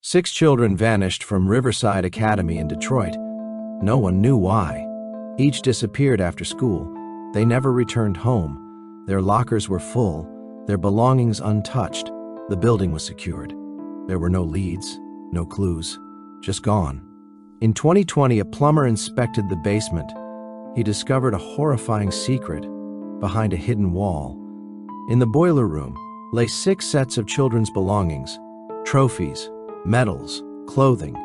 6 children vanished from Riverside Academy in Detroit. No one knew why. Each disappeared after school. They never returned home. Their lockers were full, their belongings untouched. The building was secured. There were no leads, no clues, just gone. In 2020, a plumber inspected the basement. He discovered a horrifying secret behind a hidden wall. In the boiler room lay 6 sets of children's belongings, trophies, medals, clothing.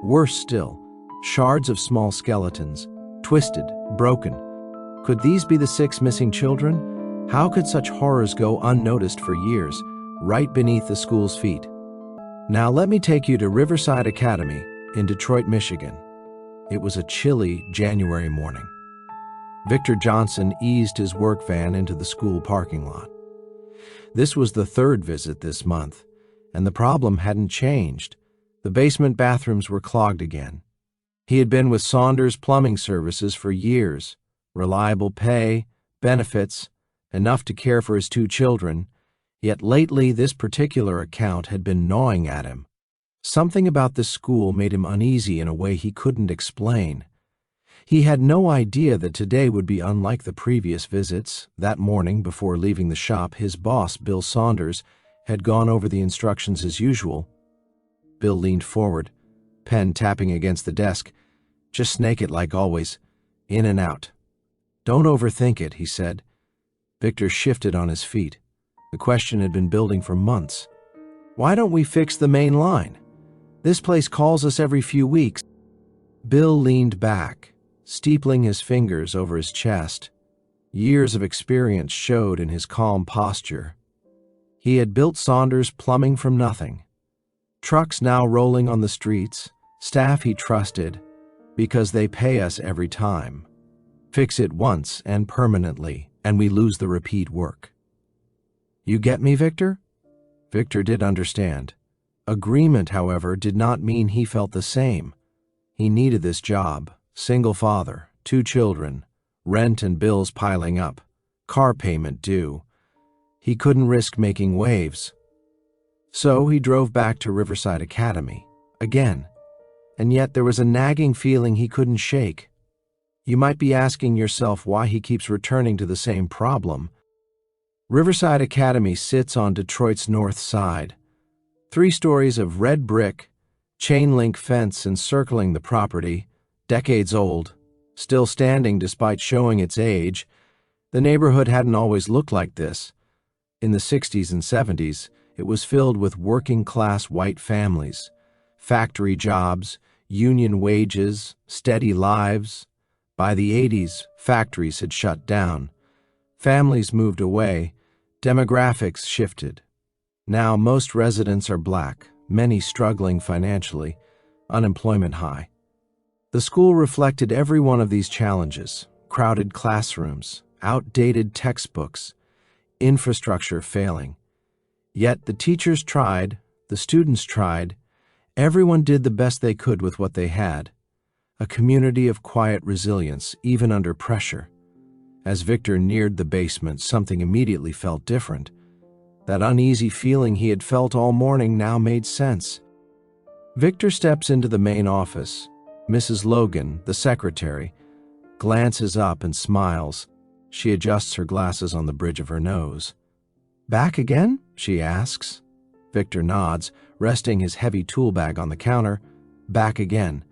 Worse still, shards of small skeletons, twisted, broken. Could these be the 6 missing children? How could such horrors go unnoticed for years, right beneath the school's feet? Now let me take you to Riverside Academy in Detroit, Michigan. It was a chilly January morning. Victor Johnson eased his work van into the school parking lot. This was the 3rd visit this month, and the problem hadn't changed. The basement bathrooms were clogged again. He had been with Saunders Plumbing Services for years. Reliable pay, benefits, enough to care for his 2 children. Yet lately this particular account had been gnawing at him. Something about this school made him uneasy in a way he couldn't explain. He had no idea that today would be unlike the previous visits. That morning, before leaving the shop, his boss, Bill Saunders, had gone over the instructions as usual. Bill leaned forward, pen tapping against the desk. "Just snake it like always. In and out." "Don't overthink it," he said. Victor shifted on his feet. The question had been building for months. "Why don't we fix the main line? This place calls us every few weeks." Bill leaned back, steepling his fingers over his chest. Years of experience showed in his calm posture. He had built Saunders Plumbing from nothing. Trucks now rolling on the streets, staff he trusted, because they pay us every time. Fix it once and permanently, and we lose the repeat work. "You get me, Victor?" Victor did understand. Agreement, however, did not mean he felt the same. He needed this job. Single father, 2 children, rent and bills piling up, car payment due. He couldn't risk making waves. So he drove back to Riverside Academy, again. And yet there was a nagging feeling he couldn't shake. You might be asking yourself why he keeps returning to the same problem. Riverside Academy sits on Detroit's north side. 3 stories of red brick, chain-link fence encircling the property, decades old, still standing despite showing its age. The neighborhood hadn't always looked like this. In the 60s and 70s, it was filled with working-class white families, factory jobs, union wages, steady lives. By the 80s, factories had shut down. Families moved away. Demographics shifted. Now most residents are black, many struggling financially, unemployment high. The school reflected every one of these challenges: crowded classrooms, outdated textbooks, infrastructure failing. Yet the teachers tried, the students tried, everyone did the best they could with what they had. A community of quiet resilience, even under pressure. As Victor neared the basement, something immediately felt different. That uneasy feeling he had felt all morning now made sense. Victor steps into the main office. Mrs. Logan, the secretary, glances up and smiles. She adjusts her glasses on the bridge of her nose. "Back again?" she asks. Victor nods, resting his heavy tool bag on the counter. "Back again.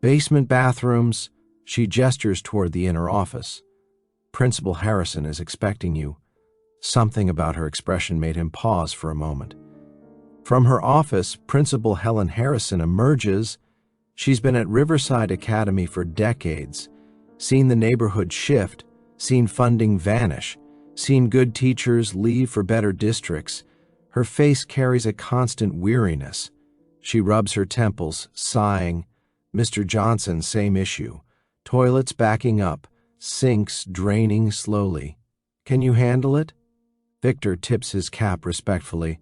Basement bathrooms." She gestures toward the inner office. "Principal Harrison is expecting you." Something about her expression made him pause for a moment. From her office, Principal Helen Harrison emerges. She's been at Riverside Academy for decades, seen the neighborhood shift, seen funding vanish, seen good teachers leave for better districts. Her face carries a constant weariness. She rubs her temples, sighing. Mr. Johnson, same issue. Toilets backing up, sinks draining slowly. "Can you handle it?" Victor tips his cap respectfully.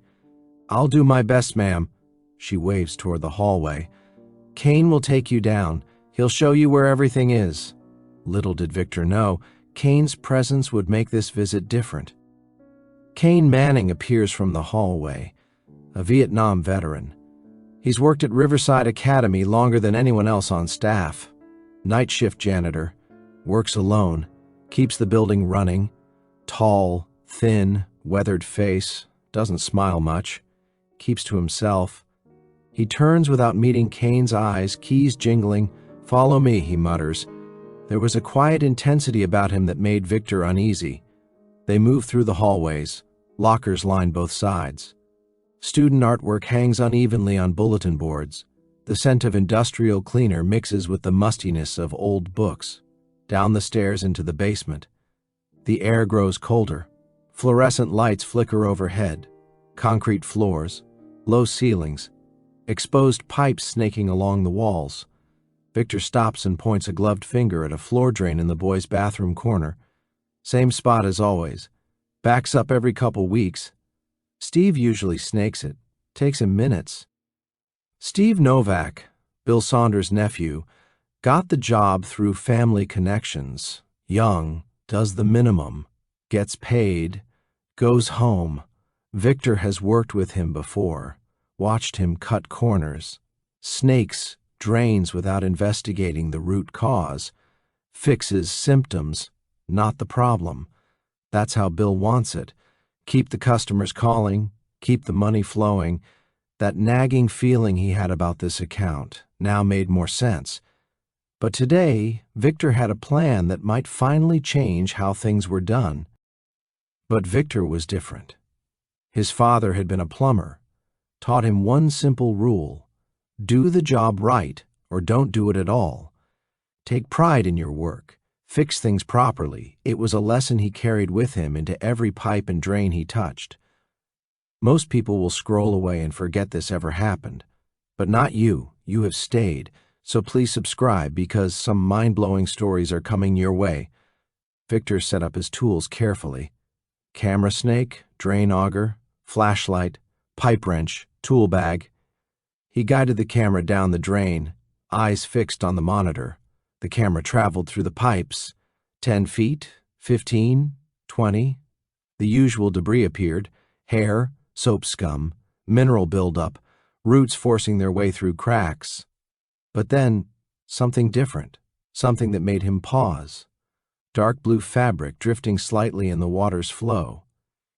"I'll do my best, ma'am." She waves toward the hallway. "Kane will take you down. He'll show you where everything is." Little did Victor know, Kane's presence would make this visit different. Kane Manning appears from the hallway, a Vietnam veteran. He's worked at Riverside Academy longer than anyone else on staff. Night shift janitor, works alone, keeps the building running. Tall, thin, weathered face, doesn't smile much, keeps to himself. He turns without meeting Kane's eyes, keys jingling. "Follow me," he mutters. There was a quiet intensity about him that made Victor uneasy. They move through the hallways. Lockers line both sides. Student artwork hangs unevenly on bulletin boards. The scent of industrial cleaner mixes with the mustiness of old books. Down the stairs into the basement. The air grows colder. Fluorescent lights flicker overhead. Concrete floors. Low ceilings. Exposed pipes snaking along the walls. Victor stops and points a gloved finger at a floor drain in the boys' bathroom corner. Same spot as always. Backs up every couple weeks. Steve usually snakes it. Takes him minutes. Steve Novak, Bill Saunders' nephew, got the job through family connections. Young, does the minimum, gets paid, goes home. Victor has worked with him before, watched him cut corners, snakes drains without investigating the root cause, fixes symptoms, not the problem. That's how Bill wants it. Keep the customers calling, keep the money flowing. That nagging feeling he had about this account now made more sense. But today, Victor had a plan that might finally change how things were done. But Victor was different. His father had been a plumber, taught him one simple rule: do the job right or don't do it at all. Take pride in your work. Fix things properly. It was a lesson he carried with him into every pipe and drain he touched. Most people will scroll away and forget this ever happened. But not you. You have stayed. So please subscribe because some mind-blowing stories are coming your way. Victor set up his tools carefully. Camera snake, drain auger, flashlight, pipe wrench, tool bag. He guided the camera down the drain, eyes fixed on the monitor. The camera traveled through the pipes. 10 feet, 15, 20. The usual debris appeared: hair, soap scum, mineral buildup, roots forcing their way through cracks. But then, something different, something that made him pause. Dark blue fabric drifting slightly in the water's flow.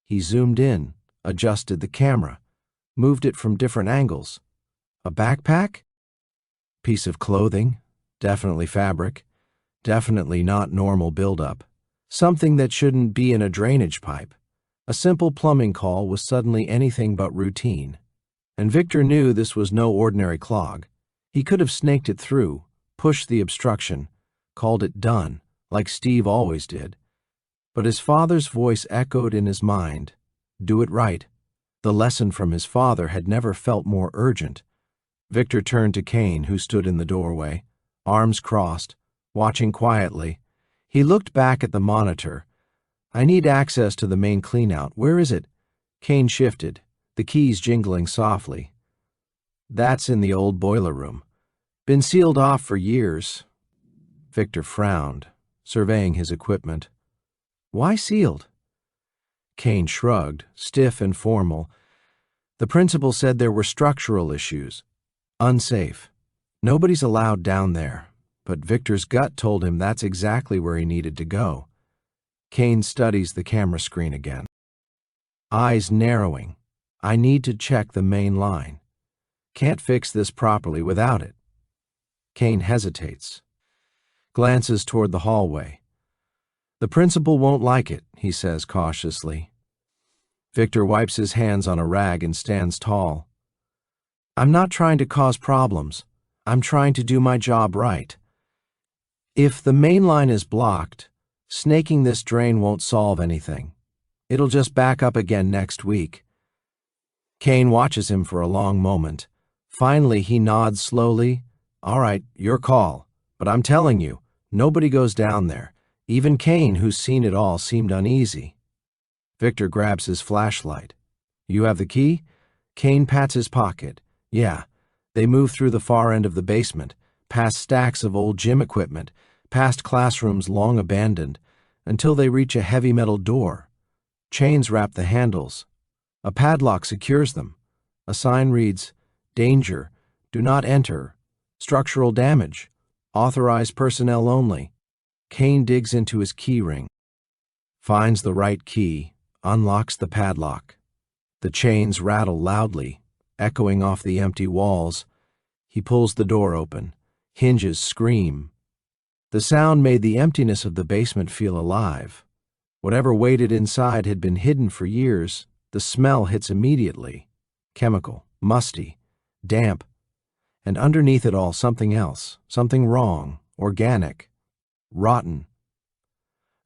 He zoomed in, adjusted the camera, moved it from different angles. A backpack? Piece of clothing? Definitely fabric. Definitely not normal buildup. Something that shouldn't be in a drainage pipe. A simple plumbing call was suddenly anything but routine. And Victor knew this was no ordinary clog. He could have snaked it through, pushed the obstruction, called it done, like Steve always did. But his father's voice echoed in his mind. Do it right. The lesson from his father had never felt more urgent. Victor turned to Kane, who stood in the doorway, arms crossed, watching quietly. He looked back at the monitor. "I need access to the main cleanout. Where is it?" Kane shifted, the keys jingling softly. "That's in the old boiler room. Been sealed off for years." Victor frowned, surveying his equipment. "Why sealed?" Kane shrugged, stiff and formal. "The principal said there were structural issues. Unsafe. Nobody's allowed down there." But Victor's gut told him that's exactly where he needed to go. Kane studies the camera screen again. Eyes narrowing. "I need to check the main line. Can't fix this properly without it." Kane hesitates. Glances toward the hallway. "The principal won't like it," he says cautiously. Victor wipes his hands on a rag and stands tall. "I'm not trying to cause problems. I'm trying to do my job right. If the main line is blocked, snaking this drain won't solve anything. It'll just back up again next week." Kane watches him for a long moment. Finally, he nods slowly. "All right, your call. But I'm telling you, nobody goes down there." Even Kane, who's seen it all, seemed uneasy. Victor grabs his flashlight. "You have the key?" Kane pats his pocket. "Yeah." They move through the far end of the basement, past stacks of old gym equipment, past classrooms long abandoned, until they reach a heavy metal door. Chains wrap the handles. A padlock secures them. A sign reads, "Danger. Do not enter. Structural damage. Authorized personnel only. Kane digs into his key ring. Finds the right key. Unlocks the padlock. The chains rattle loudly, echoing off the empty walls. He pulls the door open. Hinges scream. The sound made the emptiness of the basement feel alive. Whatever waited inside had been hidden for years. The smell hits immediately. Chemical, musty, damp, and underneath it all something else, something wrong, organic, rotten.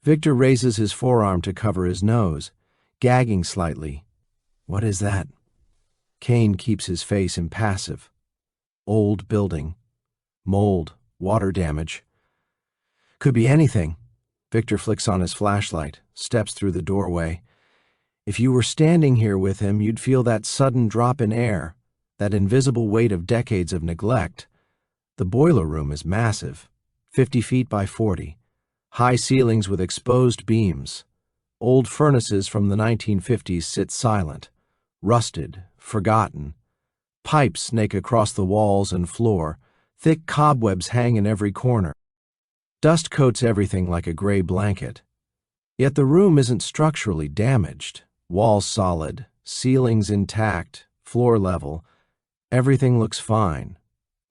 Victor raises his forearm to cover his nose, gagging slightly. What is that? Kane keeps his face impassive. Old building. Mold, water damage. Could be anything. Victor flicks on his flashlight, steps through the doorway. If you were standing here with him, you'd feel that sudden drop in air, that invisible weight of decades of neglect. The boiler room is massive, 50 feet by 40, high ceilings with exposed beams. Old furnaces from the 1950s sit silent, rusted, forgotten. Pipes snake across the walls and floor, thick cobwebs hang in every corner. Dust coats everything like a gray blanket. Yet the room isn't structurally damaged. Walls solid, ceilings intact, floor level. Everything looks fine.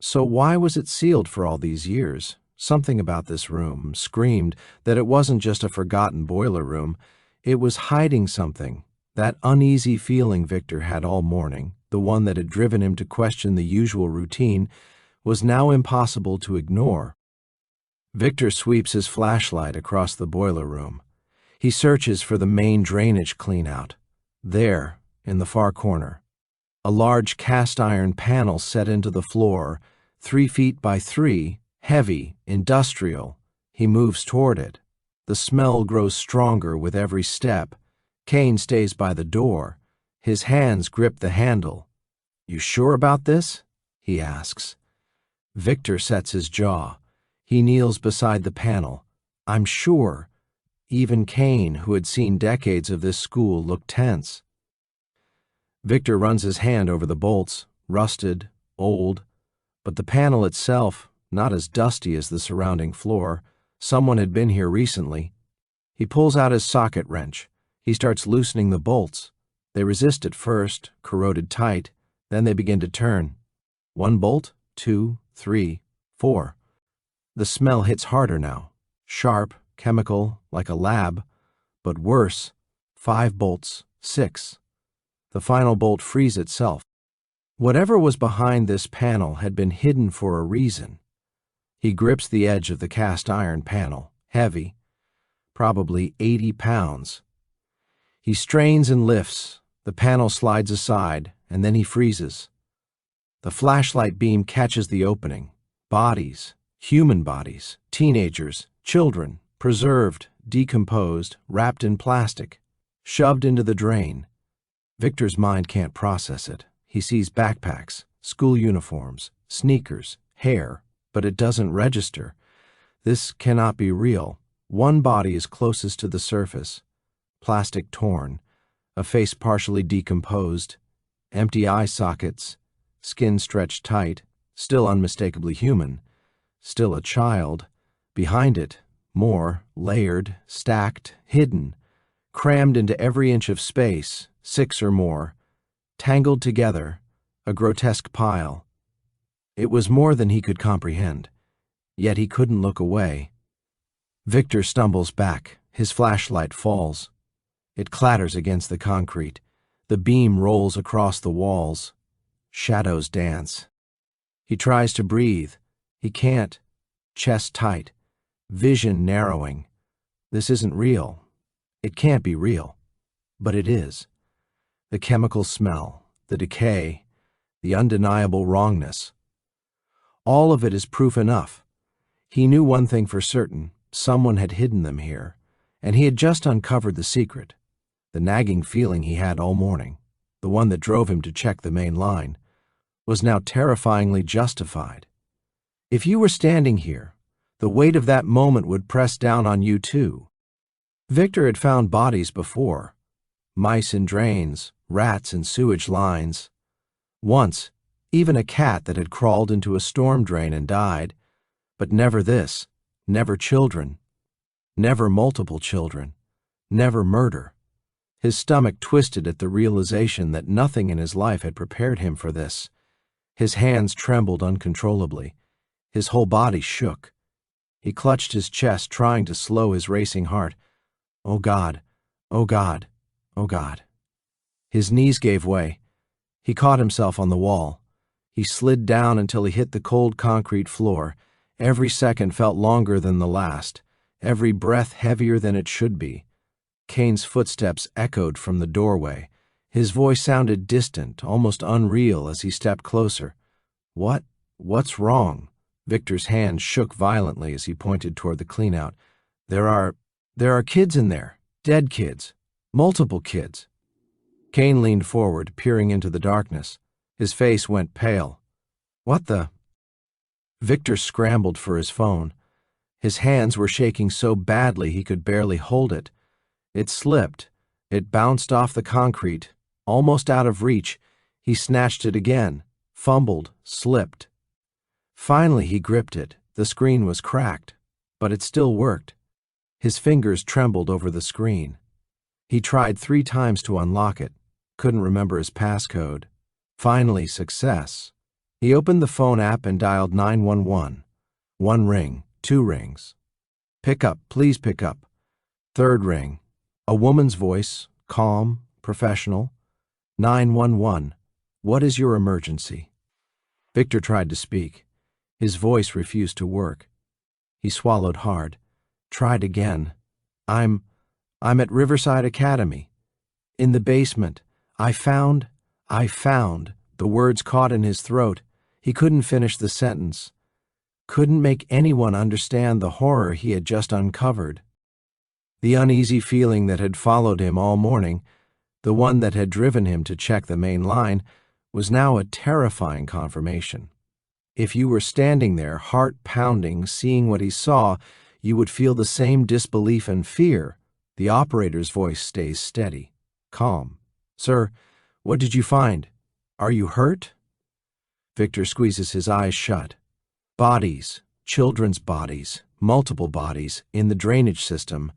So why was it sealed for all these years? Something about this room screamed that it wasn't just a forgotten boiler room. It was hiding something. That uneasy feeling Victor had all morning, the one that had driven him to question the usual routine, was now impossible to ignore. Victor sweeps his flashlight across the boiler room. He searches for the main drainage cleanout. There, in the far corner, a large cast iron panel set into the floor, 3 feet by 3, heavy, industrial. He moves toward it. The smell grows stronger with every step. Kane stays by the door. His hands grip the handle. "You sure about this?" he asks. Victor sets his jaw. He kneels beside the panel. "I'm sure." Even Kane, who had seen decades of this school, looked tense. Victor runs his hand over the bolts, rusted, old, but the panel itself, not as dusty as the surrounding floor. Someone had been here recently. He pulls out his socket wrench. He starts loosening the bolts. They resist at first, corroded tight, then they begin to turn. 1 bolt, 2, 3, 4. The smell hits harder now. Sharp, chemical, like a lab, but worse. 5 bolts, 6. The final bolt frees itself. Whatever was behind this panel had been hidden for a reason. He grips the edge of the cast iron panel, heavy, probably 80 pounds. He strains and lifts. The panel slides aside, and then he freezes. The flashlight beam catches the opening. Bodies, human bodies, teenagers, children, preserved, decomposed, wrapped in plastic, shoved into the drain. Victor's mind can't process it. He sees backpacks, school uniforms, sneakers, hair, but it doesn't register. This cannot be real. One body is closest to the surface. Plastic torn, a face partially decomposed, empty eye sockets, skin stretched tight, still unmistakably human, still a child. Behind it, more, layered, stacked, hidden, crammed into every inch of space, 6 or more, tangled together, a grotesque pile. It was more than he could comprehend, yet he couldn't look away. Victor stumbles back. His flashlight falls. It clatters against the concrete. The beam rolls across the walls. Shadows dance. He tries to breathe. He can't. Chest tight. Vision narrowing. This isn't real. It can't be real. But it is. The chemical smell, the decay, the undeniable wrongness. All of it is proof enough. He knew one thing for certain. Someone had hidden them here, and he had just uncovered the secret. The nagging feeling he had all morning, the one that drove him to check the main line, was now terrifyingly justified. If you were standing here, the weight of that moment would press down on you too. Victor had found bodies before. Mice in drains, rats in sewage lines. Once, even a cat that had crawled into a storm drain and died. But never this, never children, never multiple children, never murder. His stomach twisted at the realization that nothing in his life had prepared him for this. His hands trembled uncontrollably. His whole body shook. He clutched his chest, trying to slow his racing heart. Oh God, oh God, oh God. His knees gave way. He caught himself on the wall. He slid down until he hit the cold concrete floor. Every second felt longer than the last, every breath heavier than it should be. Kane's footsteps echoed from the doorway. His voice sounded distant, almost unreal as he stepped closer. What's wrong? Victor's hand shook violently as he pointed toward the cleanout. There are kids in there, dead kids, multiple kids. Kane leaned forward, peering into the darkness. His face went pale. What the? Victor scrambled for his phone. His hands were shaking so badly he could barely hold it. It slipped. It bounced off the concrete, almost out of reach. He snatched it again, fumbled, slipped. Finally he gripped it. The screen was cracked, but it still worked. His fingers trembled over the screen. He tried 3 times to unlock it, couldn't remember his passcode. Finally, success. He opened the phone app and dialed 911. 1 ring, 2 rings. Pick up, please pick up. 3rd ring. A woman's voice, calm, professional. 911. What is your emergency? Victor tried to speak. His voice refused to work. He swallowed hard. Tried again. I'm at Riverside Academy. In the basement. I found. The words caught in his throat. He couldn't finish the sentence. Couldn't make anyone understand the horror he had just uncovered. The uneasy feeling that had followed him all morning, the one that had driven him to check the main line, was now a terrifying confirmation. If you were standing there, heart pounding, seeing what he saw, you would feel the same disbelief and fear. The operator's voice stays steady, calm. Sir, what did you find? Are you hurt? Victor squeezes his eyes shut. Bodies, children's bodies, multiple bodies, in the drainage system.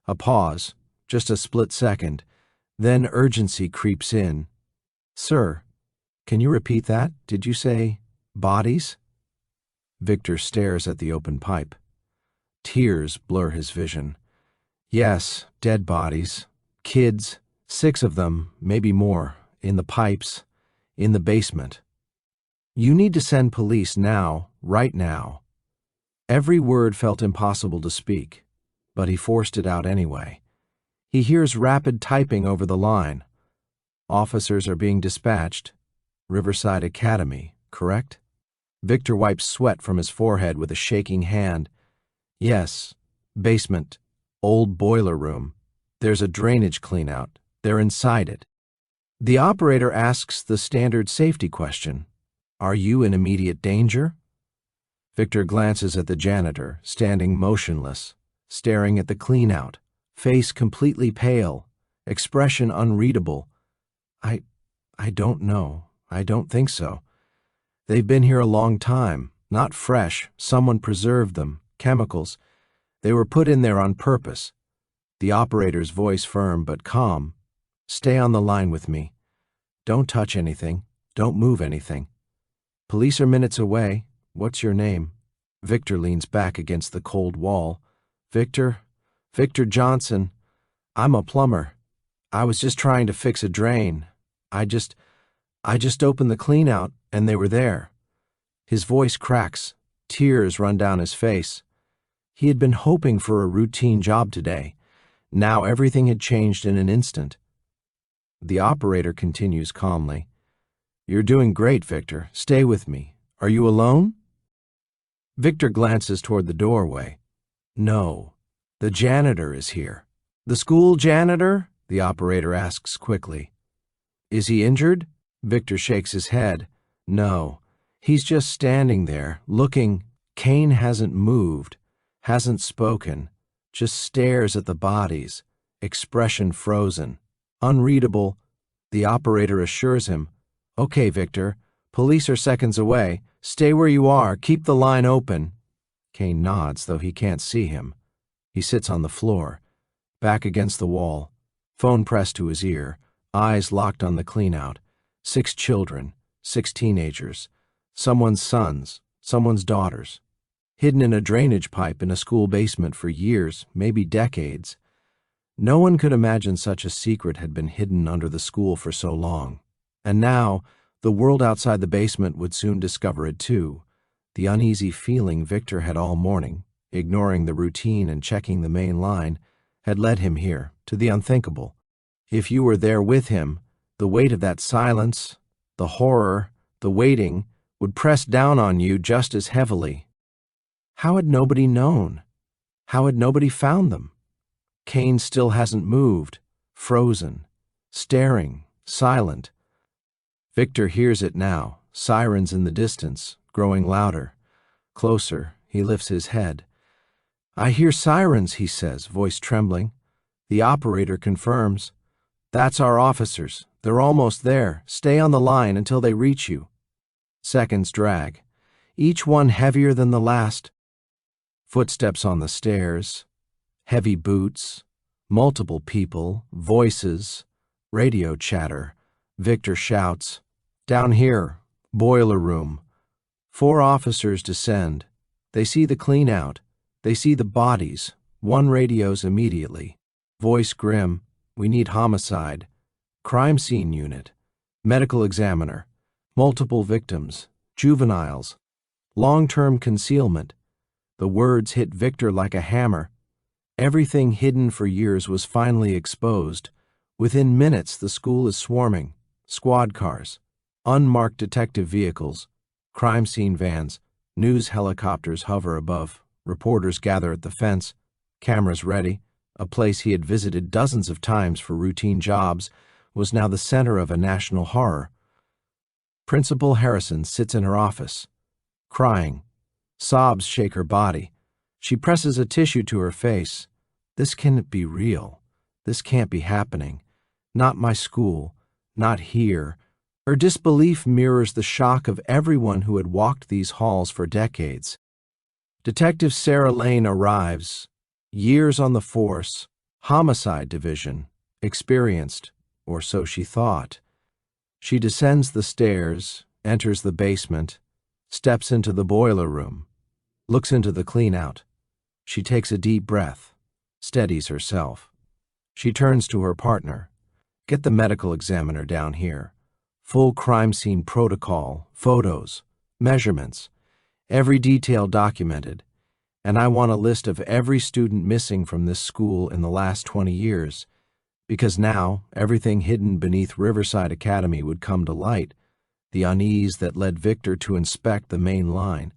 A pause, just a split second. Then urgency creeps in. Sir, can you repeat that? Did you say bodies? Victor stares at the open pipe. Tears blur his vision. Yes, dead bodies. Kids, 6 of them, maybe more, in the pipes, in the basement. You need to send police now, right now. Every word felt impossible to speak, but he forced it out anyway. He hears rapid typing over the line. Officers are being dispatched. Riverside Academy, correct? Victor wipes sweat from his forehead with a shaking hand. Yes, basement, old boiler room. There's a drainage cleanout. They're inside it. The operator asks the standard safety question. Are you in immediate danger? Victor glances at the janitor, standing motionless, staring at the cleanout, face completely pale, expression unreadable. I don't know. I don't think so. They've been here a long time, not fresh. Someone preserved them, chemicals. They were put in there on purpose. The operator's voice firm but calm. Stay on the line with me. Don't touch anything. Don't move anything. Police are minutes away. What's your name? Victor leans back against the cold wall. Victor Johnson. I'm a plumber. I was just trying to fix a drain. I just opened the cleanout and they were there. His voice cracks. Tears run down his face. He had been hoping for a routine job today. Now everything had changed in an instant. The operator continues calmly. You're doing great, Victor. Stay with me. Are you alone? Victor glances toward the doorway. No. The janitor is here. The school janitor? The operator asks quickly. Is he injured? Victor shakes his head. No. He's just standing there, looking. Kane hasn't moved, hasn't spoken, just stares at the bodies, expression frozen. Unreadable. The operator assures him, Okay, Victor, Police are seconds away. Stay where you are. Keep the line open. Kane nods, though he can't see him. He sits on the floor, back against the wall, phone pressed to his ear, eyes locked on the cleanout. 6 children, 6 teenagers, someone's sons, someone's daughters, hidden in a drainage pipe in a school basement for years, maybe decades. No one could imagine such a secret had been hidden under the school for so long. And now, the world outside the basement would soon discover it too. The uneasy feeling Victor had all morning, ignoring the routine and checking the main line, had led him here, to the unthinkable. If you were there with him, the weight of that silence, the horror, the waiting, would press down on you just as heavily. How had nobody known? How had nobody found them? Kane still hasn't moved, frozen, staring, silent. Victor hears it now, sirens in the distance, growing louder. Closer, he lifts his head. I hear sirens, he says, voice trembling. The operator confirms. That's our officers. They're almost there. Stay on the line until they reach you. Seconds drag, each one heavier than the last. Footsteps on the stairs, heavy boots, multiple people, voices, radio chatter. Victor shouts, down here, boiler room. 4 officers descend. They see the clean-out. They see the bodies. 1 radios immediately. Voice grim, we need homicide. Crime scene unit. Medical examiner. Multiple victims. Juveniles. Long-term concealment. The words hit Victor like a hammer. Everything hidden for years was finally exposed. Within minutes, the school is swarming. Squad cars. Unmarked detective vehicles. Crime scene vans. News helicopters hover above. Reporters gather at the fence. Cameras ready. A place he had visited dozens of times for routine jobs was now the center of a national horror. Principal Harrison sits in her office, crying. Sobs shake her body. She presses a tissue to her face. This can't be real. This can't be happening. Not my school. Not here. Her disbelief mirrors the shock of everyone who had walked these halls for decades. Detective Sarah Lane arrives. Years on the force, homicide division, experienced, or so she thought. She descends the stairs, enters the basement, steps into the boiler room, looks into the clean-out. She takes a deep breath, steadies herself. She turns to her partner. Get the medical examiner down here. Full crime scene protocol, photos, measurements, every detail documented. And I want a list of every student missing from this school in the last 20 years, because now everything hidden beneath Riverside Academy would come to light, the unease that led Victor to inspect the main line.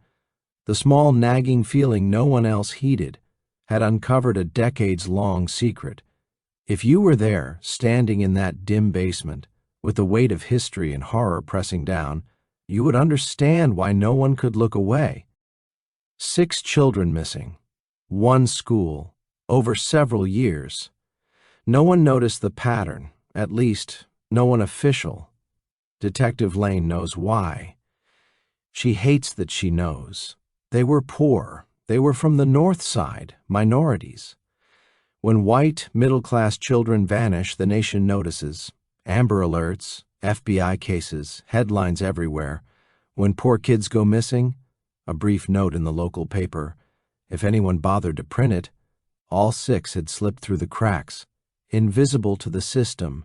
The small nagging feeling no one else heeded had uncovered a decades-long secret. If you were there, standing in that dim basement, with the weight of history and horror pressing down, you would understand why no one could look away. 6 children missing, 1 school, over several years. No one noticed the pattern, at least no one official. Detective Lane knows why. She hates that she knows. They were poor. They were from the North Side, minorities. When white, middle-class children vanish, the nation notices. Amber alerts, FBI cases, headlines everywhere. When poor kids go missing, a brief note in the local paper. If anyone bothered to print it, all 6 had slipped through the cracks, invisible to the system,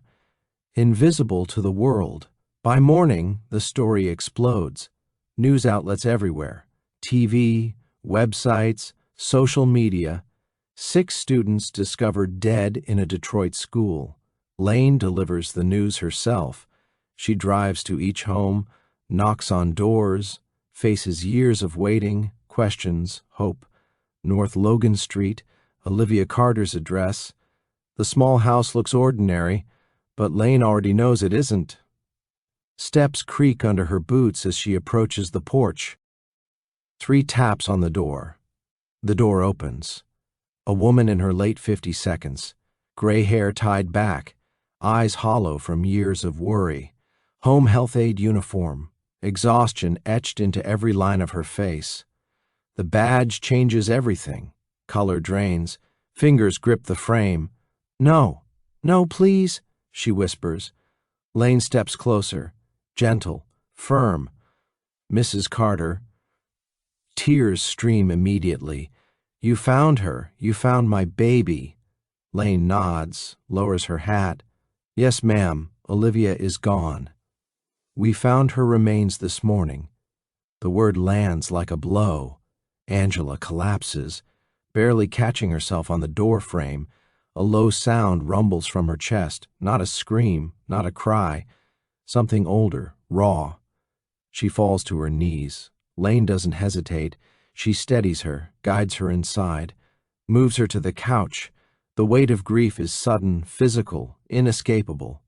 invisible to the world. By morning, the story explodes. News outlets everywhere, TV, websites, social media. 6 students discovered dead in a Detroit school. Lane delivers the news herself. She drives to each home, knocks on doors, faces years of waiting, questions, hope. North Logan Street, Olivia Carter's address. The small house looks ordinary, but Lane already knows it isn't. Steps creak under her boots as she approaches the porch. 3 taps on the door. The door opens. A woman in her late 50s, gray hair tied back, eyes hollow from years of worry, home health aide uniform, exhaustion etched into every line of her face. The badge changes everything. Color drains. Fingers grip the frame. "No, no, please," she whispers. Lane steps closer, gentle, firm. "Mrs. Carter." Tears stream immediately. "You found her. You found my baby." Lane nods, lowers her hat. "Yes, ma'am, Olivia is gone. We found her remains this morning." The word lands like a blow. Angela collapses, barely catching herself on the door frame. A low sound rumbles from her chest, not a scream, not a cry, something older, raw. She falls to her knees. Lane doesn't hesitate. She steadies her, guides her inside, moves her to the couch. The weight of grief is sudden, physical, inescapable.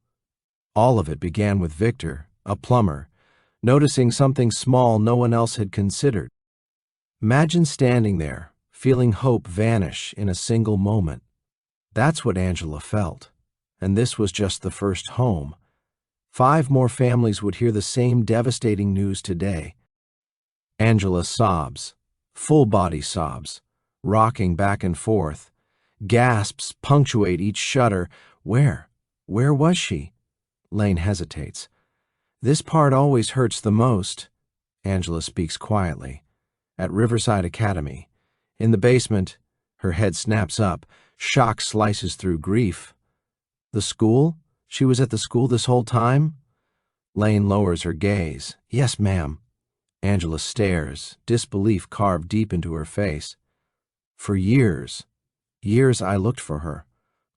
All of it began with Victor, a plumber, noticing something small no one else had considered. Imagine standing there, feeling hope vanish in a single moment. That's what Angela felt. And this was just the first home. 5 more families would hear the same devastating news today. Angela sobs, full-body sobs, rocking back and forth. Gasps punctuate each shudder. Where was she? Lane hesitates. "This part always hurts the most," Angela speaks quietly. "At Riverside Academy. In the basement." Her head snaps up. Shock slices through grief. "The school? She was at the school this whole time?" Lane lowers her gaze. "Yes, ma'am." Angela stares, disbelief carved deep into her face. "For years I looked for her.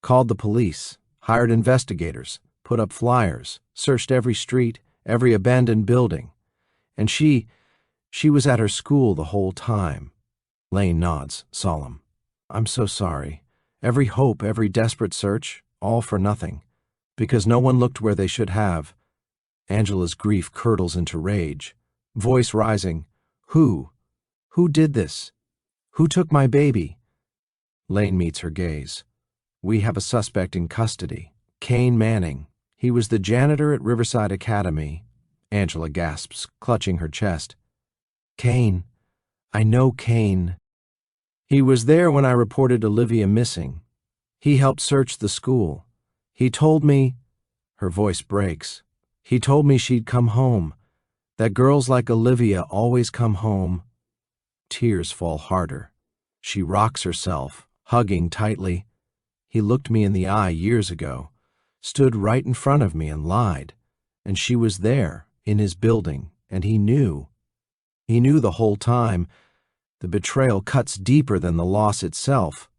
Called the police, hired investigators, put up flyers, searched every street, every abandoned building. And she was at her school the whole time." Lane nods, solemn. "I'm so sorry. Every hope, every desperate search, all for nothing. Because no one looked where they should have." Angela's grief curdles into rage, voice rising. Who did this? Who took my baby?" Lane meets her gaze. "We have a suspect in custody. Kane Manning. He was the janitor at Riverside Academy." Angela gasps, clutching her chest. "Kane. I know Kane. He was there when I reported Olivia missing. He helped search the school. He told me—" Her voice breaks. "He told me she'd come home. That girls like Olivia always come home." Tears fall harder. She rocks herself, hugging tightly. "He looked me in the eye years ago, stood right in front of me and lied. And she was there, in his building, and he knew. He knew the whole time. The betrayal cuts deeper than the loss itself."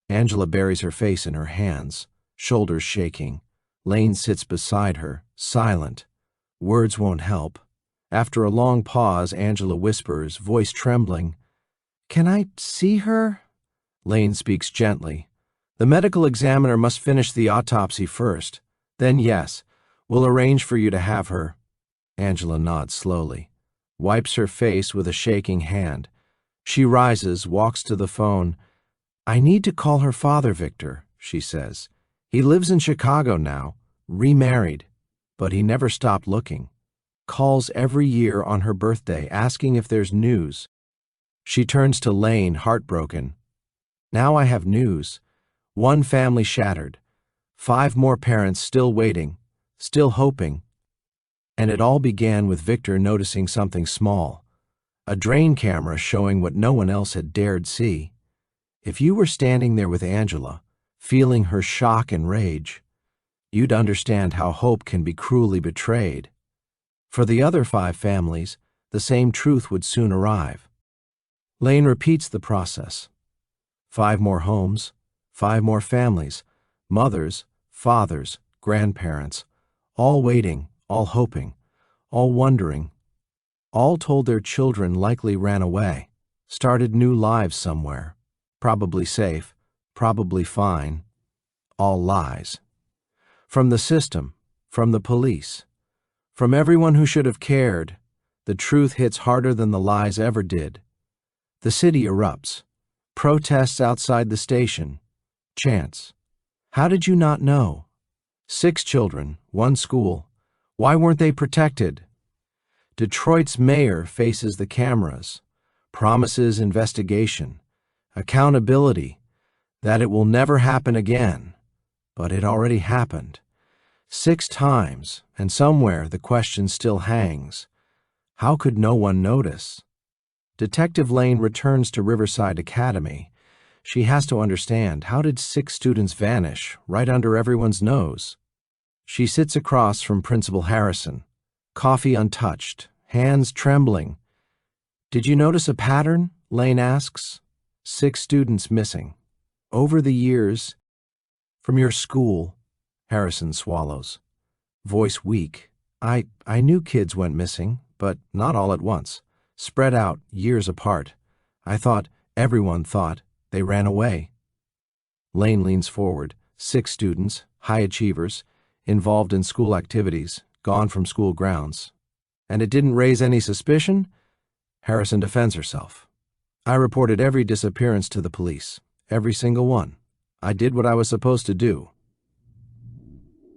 Angela buries her face in her hands, shoulders shaking. Lane sits beside her, silent. Words won't help. After a long pause, Angela whispers, voice trembling, "Can I see her?" Lane speaks gently. "The medical examiner must finish the autopsy first. Then yes, we'll arrange for you to have her." Angela nods slowly, wipes her face with a shaking hand. She rises, walks to the phone. "I need to call her father, Victor," she says. "He lives in Chicago now, remarried, but he never stopped looking. Calls every year on her birthday, asking if there's news." She turns to Lane, heartbroken. "Now I have news. 1 family shattered. 5 more parents still waiting, still hoping." And it all began with Victor noticing something small. A drain camera showing what no one else had dared see. If you were standing there with Angela, feeling her shock and rage, you'd understand how hope can be cruelly betrayed. For the other 5 families, the same truth would soon arrive. Lane repeats the process. 5 more homes, 5 more families, mothers, fathers, grandparents, all waiting, all hoping, all wondering. All told their children likely ran away, started new lives somewhere, probably safe, probably fine. All lies. From the system, from the police, from everyone who should have cared, the truth hits harder than the lies ever did. The city erupts. Protests outside the station. Chants. "How did you not know? 6 children, 1 school. Why weren't they protected?" Detroit's mayor faces the cameras, promises investigation, accountability, that it will never happen again. But it already happened. 6 times, and somewhere the question still hangs. How could no one notice? Detective Lane returns to Riverside Academy. She has to understand, how did 6 students vanish right under everyone's nose? She sits across from Principal Harrison, coffee untouched, hands trembling. "Did you notice a pattern?" Lane asks. 6 students missing. Over the years. "From your school," Harrison swallows. Voice weak. I knew kids went missing, but not all at once. Spread out, years apart. Everyone thought, they ran away." Lane leans forward. 6 students, high achievers, involved in school activities, gone from school grounds. "And it didn't raise any suspicion?" Harrison defends herself. "I reported every disappearance to the police. Every single one. I did what I was supposed to do."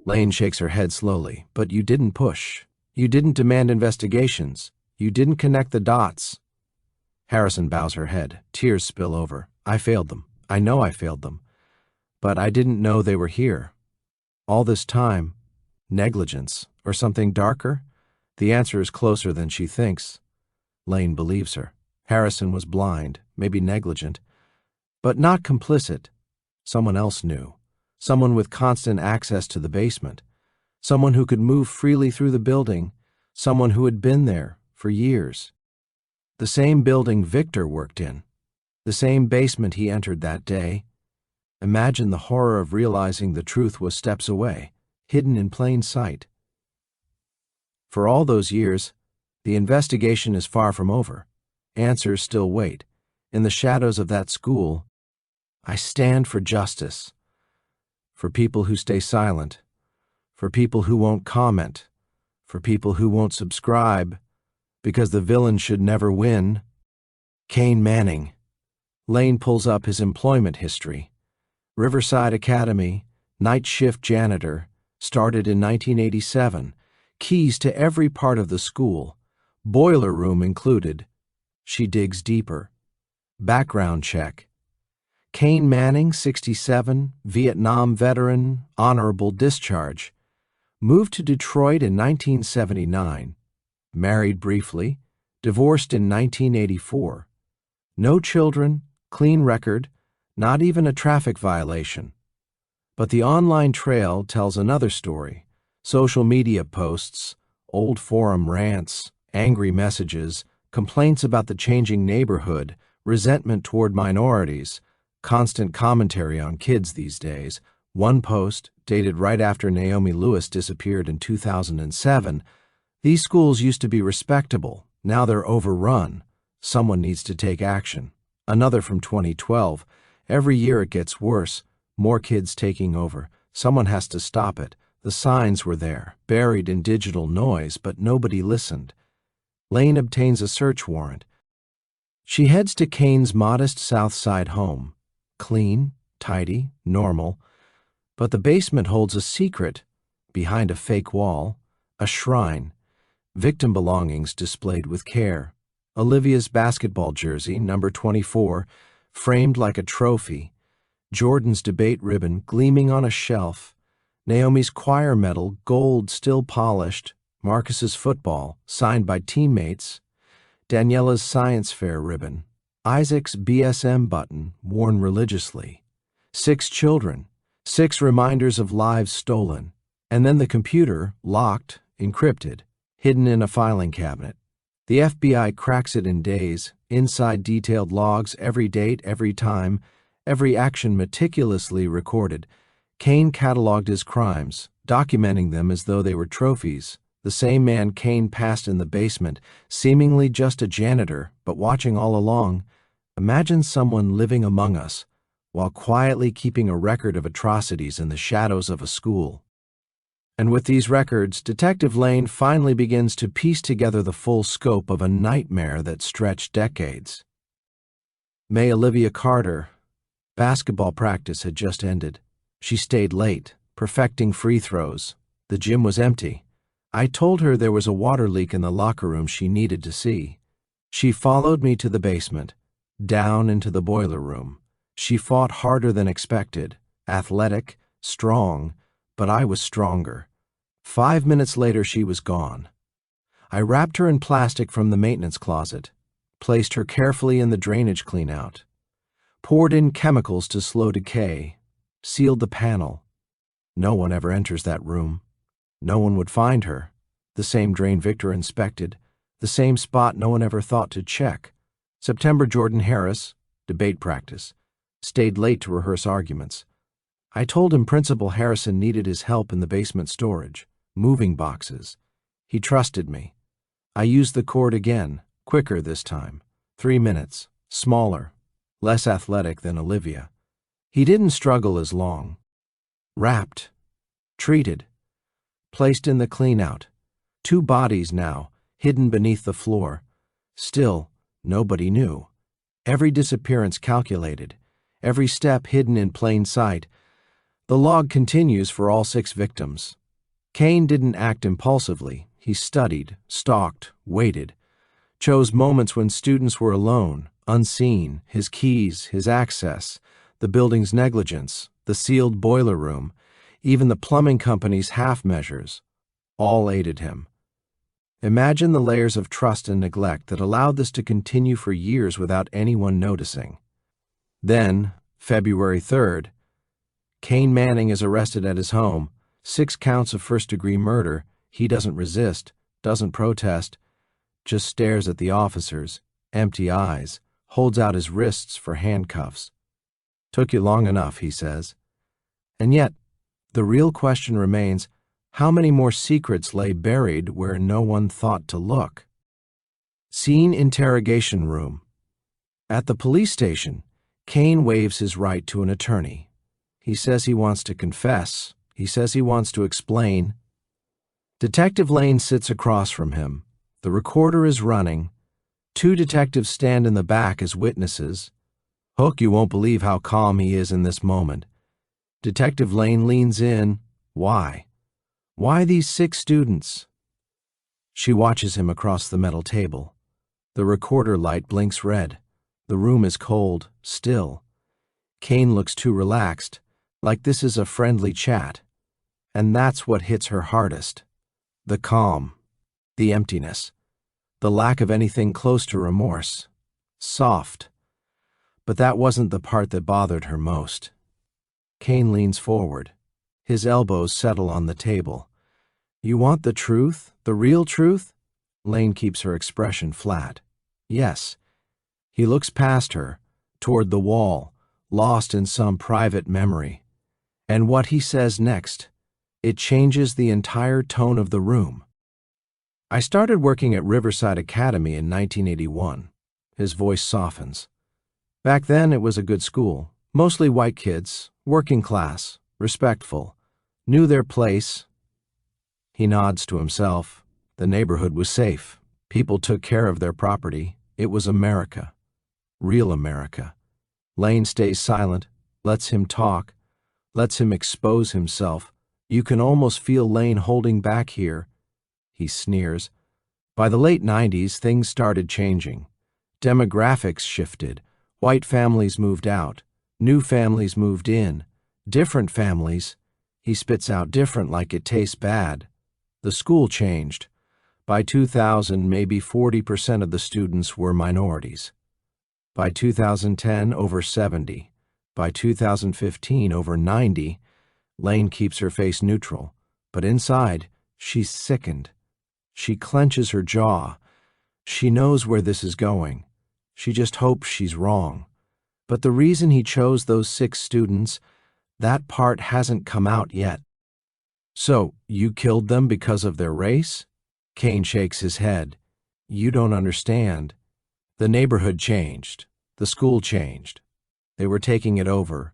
Lane shakes her head slowly. "But you didn't push. You didn't demand investigations. You didn't connect the dots." Harrison bows her head. Tears spill over. "I failed them. I know I failed them. But I didn't know they were here. All this time, negligence, or something darker? The answer is closer than she thinks." Lane believes her. Harrison was blind, maybe negligent, but not complicit. Someone else knew. Someone with constant access to the basement. Someone who could move freely through the building. Someone who had been there for years. The same building Victor worked in. The same basement he entered that day. Imagine the horror of realizing the truth was steps away, hidden in plain sight. For all those years, the investigation is far from over. Answers still wait. In the shadows of that school, I stand for justice. For people who stay silent. For people who won't comment. For people who won't subscribe. Because the villain should never win. Kane Manning. Lane pulls up his employment history. Riverside Academy, night shift janitor, started in 1987. Keys to every part of the school, boiler room included. She digs deeper. Background check. Kane Manning, 67, Vietnam veteran, honorable discharge. Moved to Detroit in 1979. Married briefly. Divorced in 1984. No children, clean record, not even a traffic violation. But the online trail tells another story. Social media posts, old forum rants, angry messages, complaints about the changing neighborhood, resentment toward minorities, constant commentary on kids these days. One post, dated right after Naomi Lewis disappeared in 2007, "These schools used to be respectable. Now they're overrun. Someone needs to take action." Another from 2012, "Every year it gets worse. More kids taking over. Someone has to stop it. The signs were there, buried in digital noise, but nobody listened." Lane obtains a search warrant. She heads to Kane's modest South Side home. Clean, tidy, normal. But the basement holds a secret. Behind a fake wall, a shrine. Victim belongings displayed with care. Olivia's basketball jersey, number 24, framed like a trophy. Jordan's debate ribbon gleaming on a shelf. Naomi's choir medal, gold still polished. Marcus's football, signed by teammates. Daniela's science fair ribbon. Isaac's BSM button, worn religiously. 6 children. 6 reminders of lives stolen. And then the computer, locked, encrypted, hidden in a filing cabinet. The FBI cracks it in days. Inside detailed logs, every date, every time, every action meticulously recorded. Kane cataloged his crimes, documenting them as though they were trophies. The same man Kane passed in the basement, seemingly just a janitor, but watching all along. Imagine someone living among us, while quietly keeping a record of atrocities in the shadows of a school. And with these records, Detective Lane finally begins to piece together the full scope of a nightmare that stretched decades. May Olivia Carter. Basketball practice had just ended. She stayed late, perfecting free throws. The gym was empty. I told her there was a water leak in the locker room she needed to see. She followed me to the basement, down into the boiler room. She fought harder than expected, athletic, strong, but I was stronger. 5 minutes later, she was gone. I wrapped her in plastic from the maintenance closet, placed her carefully in the drainage cleanout, poured in chemicals to slow decay, sealed the panel. No one ever enters that room. No one would find her. The same drain Victor inspected, the same spot no one ever thought to check. September Jordan Harris, debate practice, stayed late to rehearse arguments. I told him Principal Harrison needed his help in the basement storage, moving boxes. He trusted me. I used the cord again, quicker this time. 3 minutes, smaller, less athletic than Olivia. He didn't struggle as long. Wrapped, treated, placed in the cleanout. 2 bodies now, hidden beneath the floor. Still, nobody knew. Every disappearance calculated, every step hidden in plain sight. The log continues for all 6 victims. Kane didn't act impulsively. He studied, stalked, waited, chose moments when students were alone, unseen, his keys, his access, the building's negligence, the sealed boiler room, even the plumbing company's half measures. All aided him. Imagine the layers of trust and neglect that allowed this to continue for years without anyone noticing. Then, February 3rd, Kane Manning is arrested at his home, 6 counts of first-degree murder. He doesn't resist, doesn't protest, just stares at the officers, empty eyes, holds out his wrists for handcuffs. "Took you long enough," he says. And yet, the real question remains, how many more secrets lay buried where no one thought to look? Scene interrogation room. At the police station, Kane waives his right to an attorney. He says he wants to confess. He says he wants to explain. Detective Lane sits across from him. The recorder is running. 2 detectives stand in the back as witnesses. Hook, you won't believe how calm he is in this moment. Detective Lane leans in. Why? Why these 6 students? She watches him across the metal table. The recorder light blinks red. The room is cold, still. Kane looks too relaxed, like this is a friendly chat. And that's what hits her hardest. The calm, the emptiness, the lack of anything close to remorse. Soft. But that wasn't the part that bothered her most. Kane leans forward. His elbows settle on the table. "You want the truth? The real truth?" Lane keeps her expression flat. "Yes." He looks past her, toward the wall, lost in some private memory. And what he says next, it changes the entire tone of the room. "I started working at Riverside Academy in 1981. His voice softens. "Back then it was a good school, mostly white kids, working class, respectful, knew their place." He nods to himself. The neighborhood was safe. People took care of their property. It was America. Real America. Lane stays silent, lets him talk, lets him expose himself. You can almost feel Lane holding back here. He sneers. By the late 90s, things started changing. Demographics shifted. White families moved out. New families moved in. Different families. He spits out different like it tastes bad. The school changed. By 2000, maybe 40% of the students were minorities. By 2010, over 70. By 2015, over 90. Lane keeps her face neutral, but inside, she's sickened. She clenches her jaw. She knows where this is going. She just hopes she's wrong. But the reason he chose those 6 students, that part hasn't come out yet. "So, you killed them because of their race?" Kane shakes his head. "You don't understand. The neighborhood changed. The school changed. They were taking it over.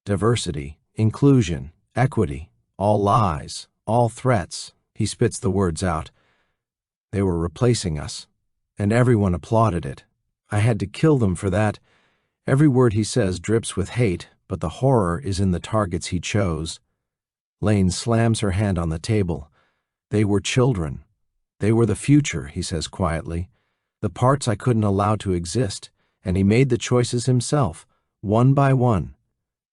Diversity, inclusion, equity, all lies, all threats." He spits the words out. "They were replacing us, and everyone applauded it. I had to kill them for that." Every word he says drips with hate, but the horror is in the targets he chose. Lane slams her hand on the table. They were children. They were the future, he says quietly. The parts I couldn't allow to exist, and he made the choices himself, one by one.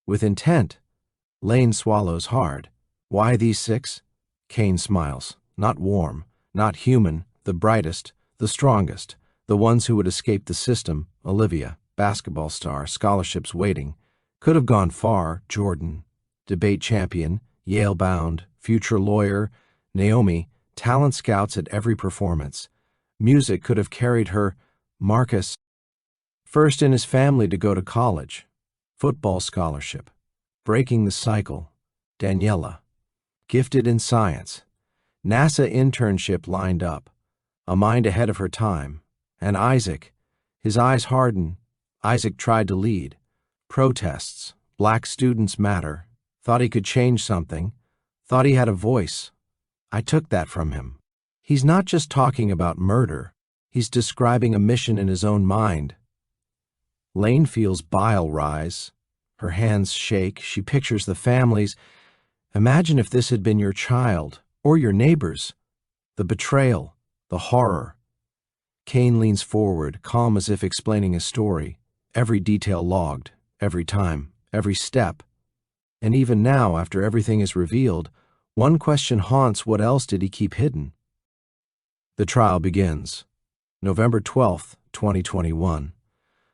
With intent. Lane swallows hard. Why these 6? Kane smiles. Not warm, not human, the brightest, the strongest, the ones who would escape the system. Olivia, basketball star, scholarships waiting. Could have gone far. Jordan, debate champion, Yale-bound, future lawyer. Naomi, talent scouts at every performance. Music could have carried her. Marcus, first in his family to go to college. Football scholarship. Breaking the cycle. Daniela, gifted in science. NASA internship lined up. A mind ahead of her time. And Isaac, his eyes harden. Isaac tried to lead. Protests. Black students matter. Thought he could change something. Thought he had a voice. I took that from him. He's not just talking about murder. He's describing a mission in his own mind. Lane feels bile rise. Her hands shake. She pictures the families. Imagine if this had been your child, or your neighbors. The betrayal, the horror. Kane leans forward, calm as if explaining a story. Every detail logged, every time, every step. And even now, after everything is revealed, one question haunts: what else did he keep hidden? The trial begins. November 12th, 2021.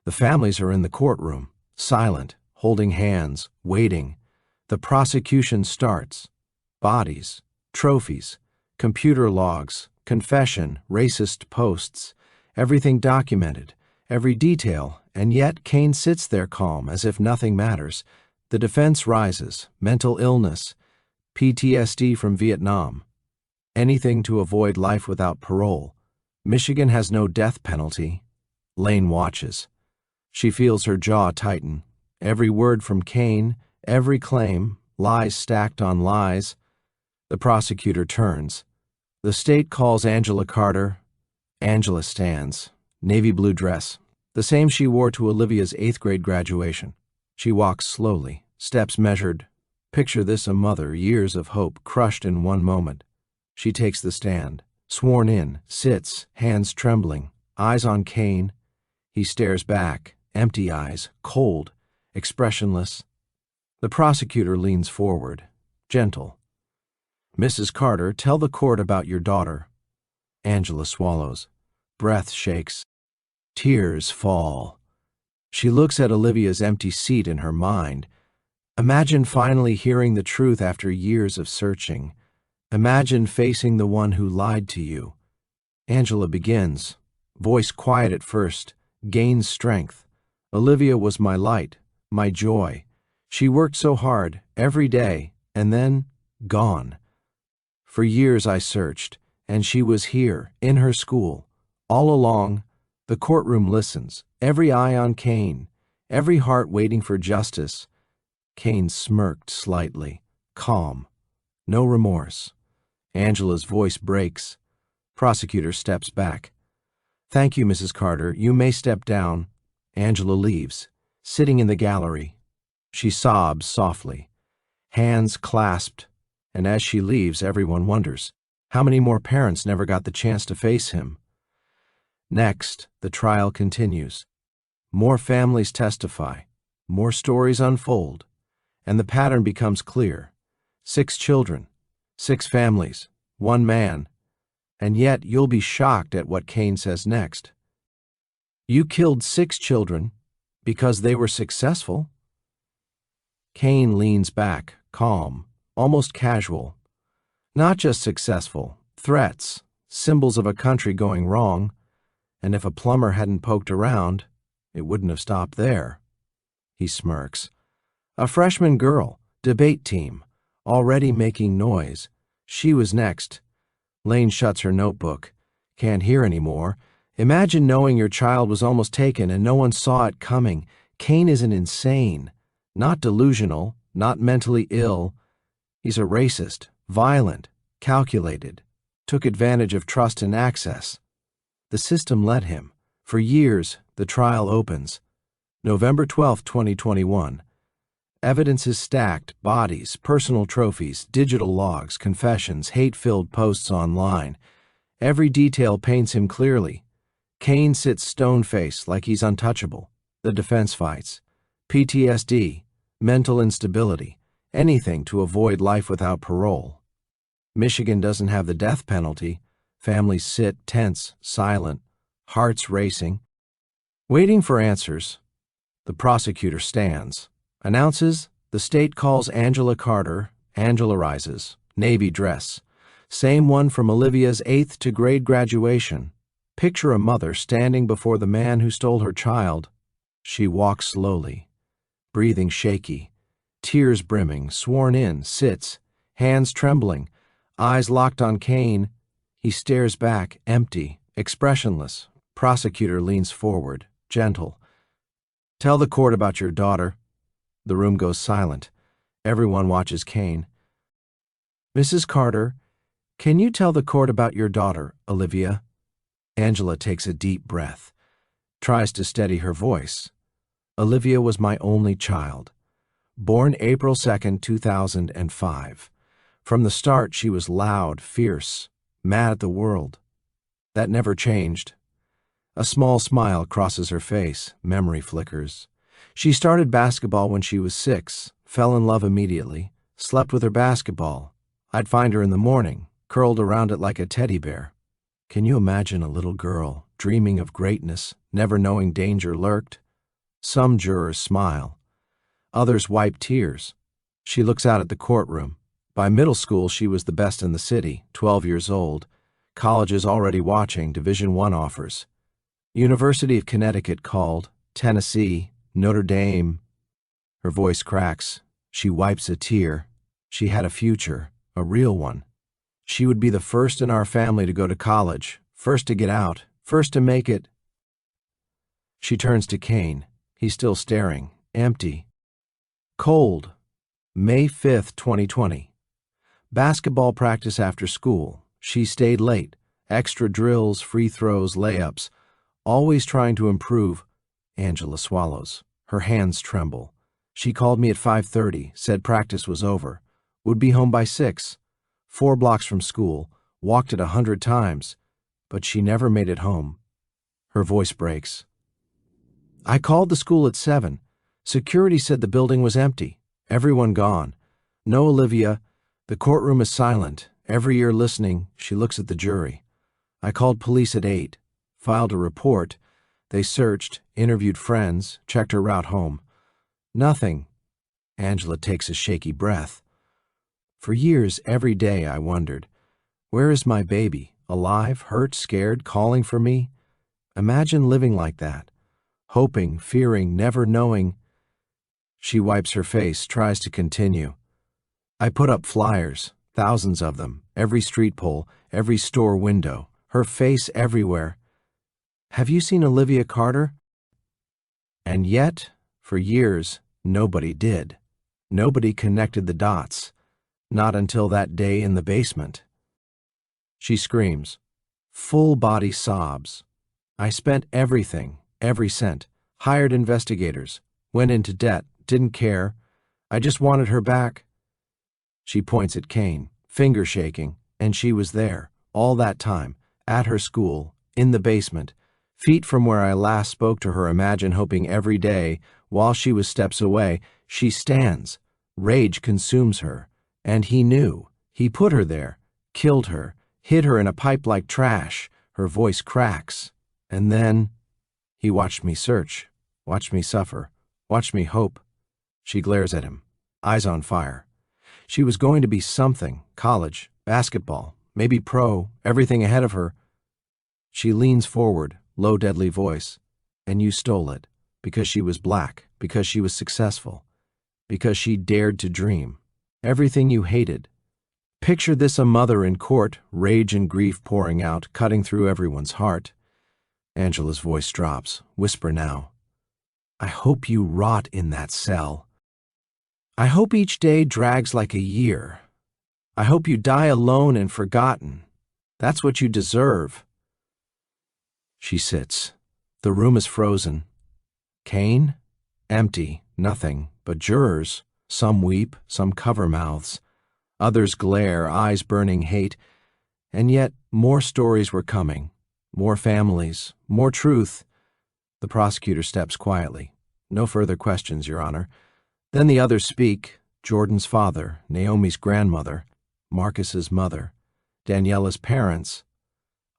The families are in the courtroom, silent, holding hands, waiting. The prosecution starts. Bodies, trophies, computer logs, confession, racist posts, everything documented, every detail, and yet Kane sits there calm as if nothing matters. The defense rises: mental illness, PTSD from Vietnam. Anything to avoid life without parole. Michigan has no death penalty. Lane watches. She feels her jaw tighten. Every word from Kane, every claim, lies stacked on lies. The prosecutor turns. The state calls Angela Carter. Angela stands. Navy blue dress, the same she wore to Olivia's 8th grade graduation. She walks slowly, steps measured. Picture this: a mother, years of hope crushed in one moment. She takes the stand, sworn in, sits, hands trembling, eyes on Kane. He stares back, empty eyes, cold, expressionless. The prosecutor leans forward, gentle. Mrs. Carter, tell the court about your daughter. Angela swallows. Breath shakes. Tears fall. She looks at Olivia's empty seat in her mind. Imagine finally hearing the truth after years of searching. Imagine facing the one who lied to you. Angela begins, voice quiet at first, gains strength. Olivia was my light, my joy. She worked so hard, every day, and then gone. For years I searched, and she was here, in her school. All along, the courtroom listens, every eye on Kane, every heart waiting for justice. Kane smirked slightly, calm, no remorse. Angela's voice breaks. Prosecutor steps back. Thank you, Mrs. Carter. You may step down. Angela leaves, sitting in the gallery. She sobs softly, hands clasped, and as she leaves, everyone wonders, how many more parents never got the chance to face him? Next, the trial continues. More families testify, more stories unfold, and the pattern becomes clear. 6 children, 6 families, 1 man, and yet you'll be shocked at what Kane says next. You killed 6 children because they were successful? Kane leans back, calm, almost casual. Not just successful, threats, symbols of a country going wrong, and if a plumber hadn't poked around, it wouldn't have stopped there. He smirks. A freshman girl, debate team, already making noise. She was next. Lane shuts her notebook. Can't hear anymore. Imagine knowing your child was almost taken and no one saw it coming. Kane isn't insane, not delusional, not mentally ill. He's a racist, violent, calculated, took advantage of trust and access. The system let him. For years, the trial opens. November 12, 2021. Evidence is stacked: bodies, personal trophies, digital logs, confessions, hate-filled posts online. Every detail paints him clearly. Kane sits stone-faced like he's untouchable. The defense fights. PTSD, mental instability, anything to avoid life without parole. Michigan doesn't have the death penalty. Families sit tense, silent, hearts racing. Waiting for answers, the prosecutor stands, announces the state calls Angela Carter. Angela rises, navy dress. Same one from Olivia's 8th grade graduation. Picture a mother standing before the man who stole her child. She walks slowly, breathing shaky, tears brimming, sworn in, sits, hands trembling, eyes locked on Kane. He stares back, empty, expressionless. Prosecutor leans forward, gentle. Tell the court about your daughter. The room goes silent. Everyone watches Kane. Mrs. Carter, can you tell the court about your daughter, Olivia? Angela takes a deep breath, tries to steady her voice. Olivia was my only child. Born April 2nd, 2005. From the start, she was loud, fierce, mad at the world. That never changed. A small smile crosses her face, memory flickers. She started basketball when she was 6, fell in love immediately, slept with her basketball. I'd find her in the morning, curled around it like a teddy bear. Can you imagine a little girl, dreaming of greatness, never knowing danger lurked? Some jurors smile. Others wipe tears. She looks out at the courtroom. By middle school, she was the best in the city, 12 years old. Colleges already watching, Division I offers. University of Connecticut called, Tennessee, Notre Dame. Her voice cracks. She wipes a tear. She had a future, a real one. She would be the first in our family to go to college, first to get out, first to make it. She turns to Kane. He's still staring, empty. Cold. May 5th, 2020. Basketball practice after school. She stayed late. Extra drills, free throws, layups. Always trying to improve. Angela swallows. Her hands tremble. She called me at 5:30, said practice was over. Would be home by 6. 4 blocks from school. Walked it 100 times. But she never made it home. Her voice breaks. I called the school at 7. Security said the building was empty. Everyone gone. No Olivia. The courtroom is silent. Every ear listening. She looks at the jury. I called police at 8. Filed a report. They searched, interviewed friends, checked her route home. Nothing. Angela takes a shaky breath. For years, every day, I wondered, where is my baby? Alive, hurt, scared, calling for me? Imagine living like that. Hoping, fearing, never knowing. She wipes her face, tries to continue. I put up flyers, thousands of them, every street pole, every store window, her face everywhere. Have you seen Olivia Carter? And yet, for years, nobody did. Nobody connected the dots. Not until that day in the basement. She screams. Full body sobs. I spent everything, every cent, hired investigators, went into debt, didn't care. I just wanted her back. She points at Kane, finger shaking, and she was there, all that time, at her school, in the basement, feet from where I last spoke to her. Imagine hoping every day, while she was steps away, she stands. Rage consumes her. And he knew. He put her there, killed her, hid her in a pipe like trash. Her voice cracks. And then he watched me search, watched me suffer, watched me hope. She glares at him, eyes on fire. She was going to be something, college, basketball, maybe pro, everything ahead of her. She leans forward, low, deadly voice. And you stole it, because she was black, because she was successful, because she dared to dream. Everything you hated. Picture this: a mother in court, rage and grief pouring out, cutting through everyone's heart. Angela's voice drops. Whisper now. I hope you rot in that cell. I hope each day drags like a year. I hope you die alone and forgotten. That's what you deserve. She sits. The room is frozen. Kane? Empty. Nothing but jurors. Some weep, some cover mouths. Others glare, eyes burning hate. And yet more stories were coming. More families, more truth. The prosecutor steps quietly. No further questions, Your Honor. Then the others speak. Jordan's father, Naomi's grandmother, Marcus's mother, Daniela's parents,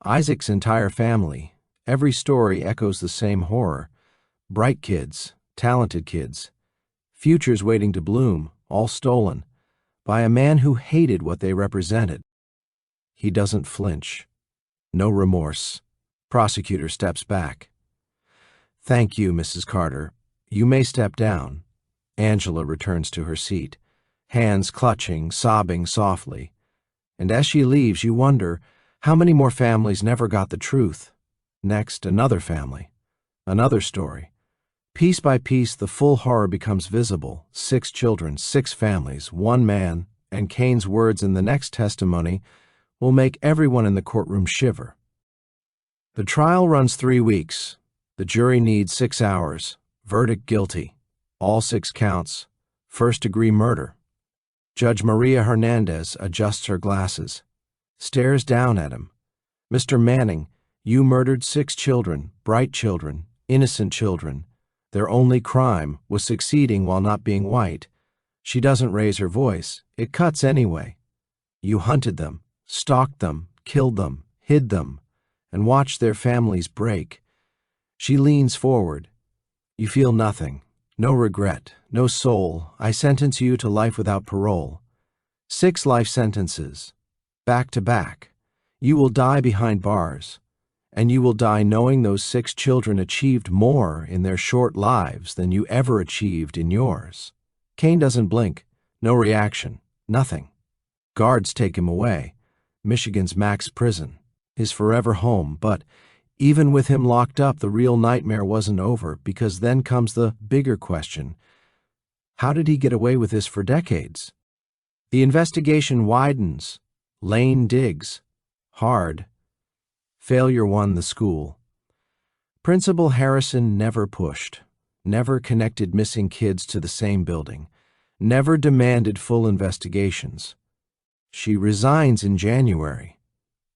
Isaac's entire family. Every story echoes the same horror. Bright kids, talented kids, futures waiting to bloom, all stolen, by a man who hated what they represented. He doesn't flinch. No remorse. Prosecutor steps back. Thank you, Mrs. Carter. You may step down. Angela returns to her seat, hands clutching, sobbing softly. And as she leaves, you wonder how many more families never got the truth. Next, another family, another story. Piece by piece, the full horror becomes visible. 6 children, 6 families, 1 man, and Cain's words in the next testimony will make everyone in the courtroom shiver. The trial runs 3 weeks. The jury needs 6 hours. Verdict guilty. All 6 counts. First-degree murder. Judge Maria Hernandez adjusts her glasses, stares down at him. Mr. Manning, you murdered 6 children, bright children, innocent children. Their only crime was succeeding while not being white. She doesn't raise her voice. It cuts anyway. You hunted them, stalked them, killed them, hid them, and watched their families break. She leans forward. You feel nothing, no regret, no soul. I sentence you to life without parole. 6 life sentences, back to back. You will die behind bars. And you will die knowing those 6 children achieved more in their short lives than you ever achieved in yours. Cain doesn't blink. No reaction. Nothing. Guards take him away. Michigan's max prison. His forever home. But even with him locked up, the real nightmare wasn't over, because then comes the bigger question. How did he get away with this for decades? The investigation widens. Lane digs. Hard. Failure won the school. Principal Harrison never pushed, never connected missing kids to the same building, never demanded full investigations. She resigns in January.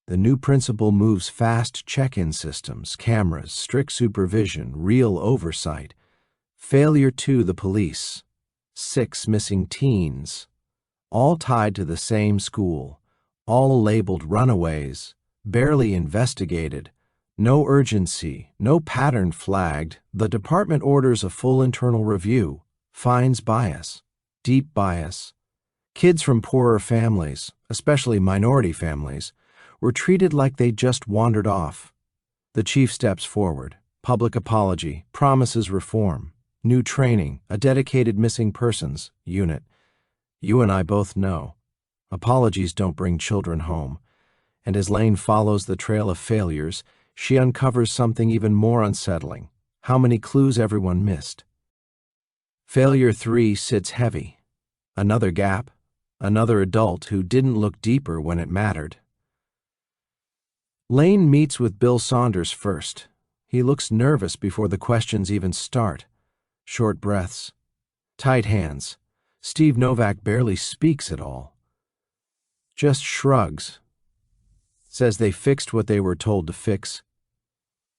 The new principal moves fast check-in systems, cameras, strict supervision, real oversight. Failure to the police. 6 missing teens, all tied to the same school, all labeled runaways. Barely investigated, no urgency, no pattern flagged. The department orders a full internal review, finds bias, deep bias. Kids from poorer families, especially minority families, were treated like they'd just wandered off. The chief steps forward, public apology, promises reform, new training, a dedicated missing persons unit. You and I both know, apologies don't bring children home. And as Lane follows the trail of failures, she uncovers something even more unsettling: how many clues everyone missed. Failure 3 sits heavy. Another gap, another adult who didn't look deeper when it mattered. Lane meets with Bill Saunders first. He looks nervous before the questions even start. Short breaths, tight hands. Steve Novak barely speaks at all. Just shrugs. Says they fixed what they were told to fix.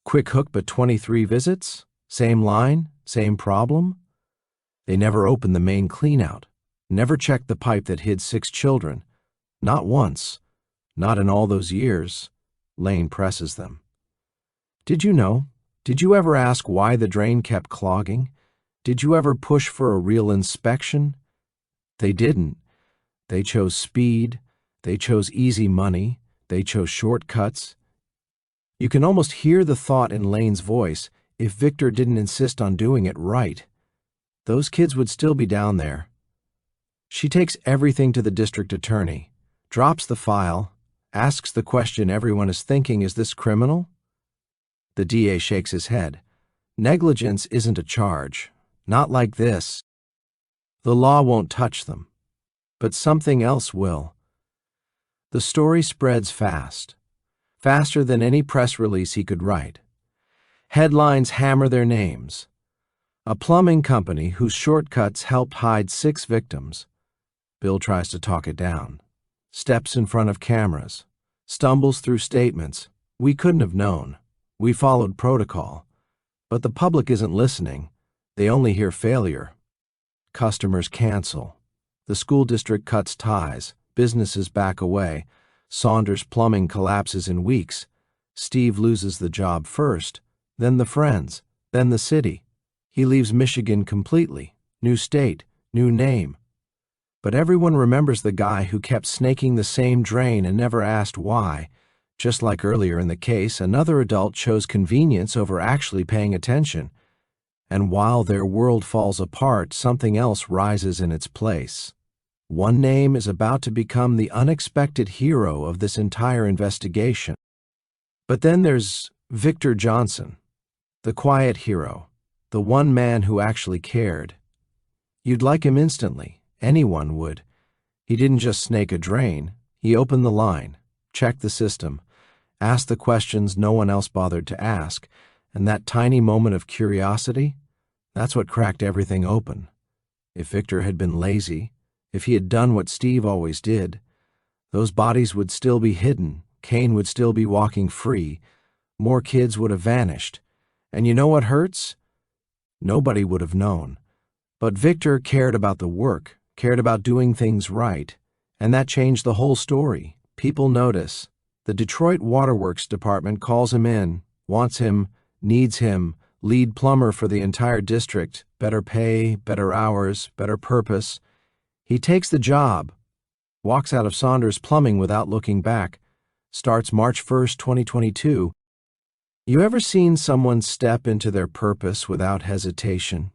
Quick hook, but 23 visits? Same line? Same problem? They never opened the main cleanout. Never checked the pipe that hid 6 children. Not once. Not in all those years. Lane presses them. Did you know? Did you ever ask why the drain kept clogging? Did you ever push for a real inspection? They didn't. They chose speed. They chose easy money. They chose shortcuts. You can almost hear the thought in Lane's voice: if Victor didn't insist on doing it right, those kids would still be down there. She takes everything to the district attorney, drops the file, asks the question everyone is thinking: is this criminal? The DA shakes his head. Negligence isn't a charge. Not like this. The law won't touch them. But something else will. The story spreads fast, faster than any press release he could write. Headlines hammer their names. A plumbing company whose shortcuts helped hide 6 victims. Bill tries to talk it down. Steps in front of cameras. Stumbles through statements. We couldn't have known. We followed protocol. But the public isn't listening. They only hear failure. Customers cancel. The school district cuts ties. Businesses back away. Saunders Plumbing collapses in weeks. Steve loses the job first, then the friends, then the city. He leaves Michigan completely. New state, new name. But everyone remembers the guy who kept snaking the same drain and never asked why. Just like earlier in the case, another adult chose convenience over actually paying attention. And while their world falls apart, something else rises in its place. One name is about to become the unexpected hero of this entire investigation. But then there's Victor Johnson, the quiet hero, the one man who actually cared. You'd like him instantly. Anyone would. He didn't just snake a drain. He opened the line, checked the system, asked the questions no one else bothered to ask, and that tiny moment of curiosity, that's what cracked everything open. If Victor had been lazy, if he had done what Steve always did, those bodies would still be hidden, Kane would still be walking free, more kids would have vanished. And you know what hurts? Nobody would have known. But Victor cared about the work, cared about doing things right, and that changed the whole story. People notice. The Detroit Waterworks Department calls him in, wants him, needs him, lead plumber for the entire district, better pay, better hours, better purpose. He takes the job, walks out of Saunders Plumbing without looking back, starts March 1st, 2022. You ever seen someone step into their purpose without hesitation?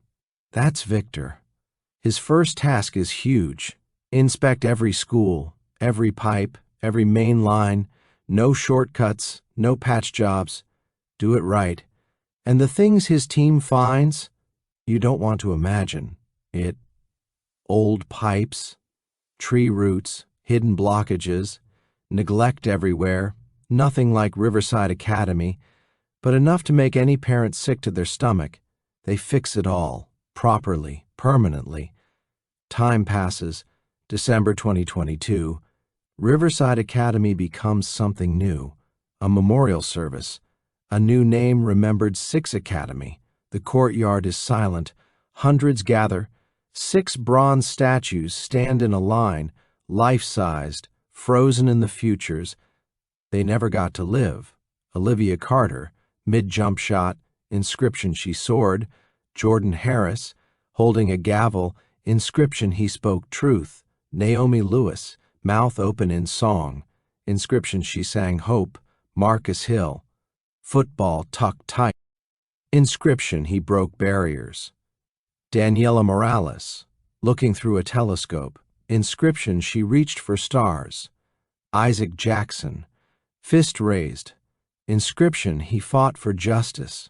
That's Victor. His first task is huge. Inspect every school, every pipe, every main line, no shortcuts, no patch jobs. Do it right. And the things his team finds, you don't want to imagine. Old pipes, tree roots, hidden blockages, neglect everywhere, nothing like Riverside Academy, but enough to make any parent sick to their stomach. They fix it all, properly, permanently. Time passes. December 2022. Riverside Academy becomes something new. A memorial service. A new name remembered 6 Academy. The courtyard is silent. Hundreds gather. 6 bronze statues stand in a line, life-sized, frozen in the futures. They never got to live. Olivia Carter, mid-jump shot, inscription she soared. Jordan Harris, holding a gavel, inscription he spoke truth. Naomi Lewis, mouth open in song, inscription she sang hope. Marcus Hill, football tucked tight, inscription he broke barriers. Daniela Morales, looking through a telescope, inscription she reached for stars. Isaac Jackson, fist raised, inscription he fought for justice.